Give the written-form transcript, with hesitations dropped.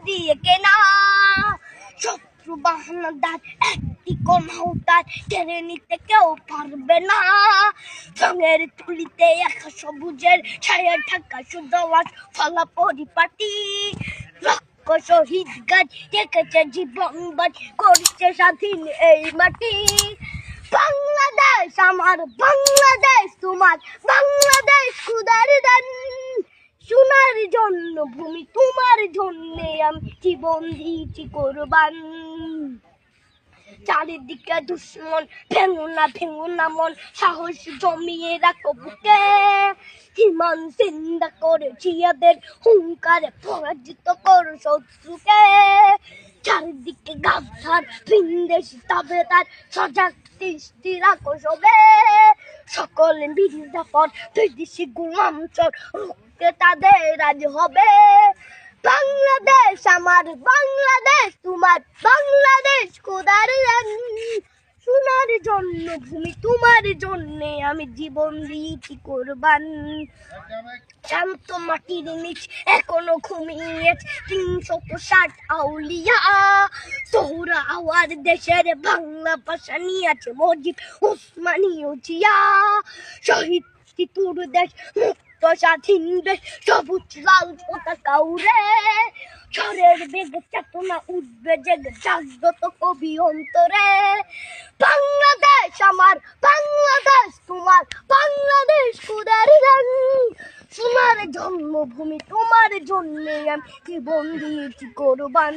দিয়ে কেনা। শত্রু বাহানাদার একটি কোনাও তার কেড়ে নিতে কেউ পারবে না। রঙের তুলিতে একা সবুজের ছায়া ঢাকা শুদ্ধ ফলা পরিপাটি। লক্ষ শহীদ গাছ রেখেছে জীবন বাজ করছে স্বাধীন এই মাটি। বাংলাদেশ আমার, বাংলাদেশ তোমার, বাংলাদেশ খুদার দান। সোনার জন্য ভূমি তোমার জন্যে আমি জীবন দিয়েছি কোরবান। চারিদিকে দুশ্মন, ভেঙো না মন, সাহস জমিয়ে রাখো বুকে। হিমান চিন্তা করে জিয়াদের হুঙ্কারে পরাজিত করো শত্রুকে। চারিদিকে গাদ্দার ভিনদেশি তাবেদার সজাগ দৃষ্টি রাখো সবে। সকলে মির্জাফর বিদেশি গোলাম চোর রুখতে তাদের আজ হবে। বাংলাদেশ আমার, বাংলাদেশ তোমার, বাংলাদেশ খোদার দান। সোনার জন্য ভূমি তোমার জন্যে আমি জীবন দিয়েছি কোরবান। শান্ত মাটির নিচ এখনো ঘুমিয়ে ৩৬০ আউলিয়া। সোহরা আওয়ার দেশের বাংলা ভাষা নিয়েছে মজিদ ওসমানীয় জিয়া। শহীদ তিতুর দেশ, মুক্ত স্বাধীন দেশ, সবুজ লাল পতাকা উড়ে। ঝড়ের বেগে চেতনা উঠবে জেগে জাগ্রত কবি অন্তরে। বাংলাদেশ আমার, বাংলাদেশ তোমার, বাংলাদেশ খোদার দান। সোনার জন্মভূমি তোমার জন্যে আমি জীবন দিয়েছি কোরবান।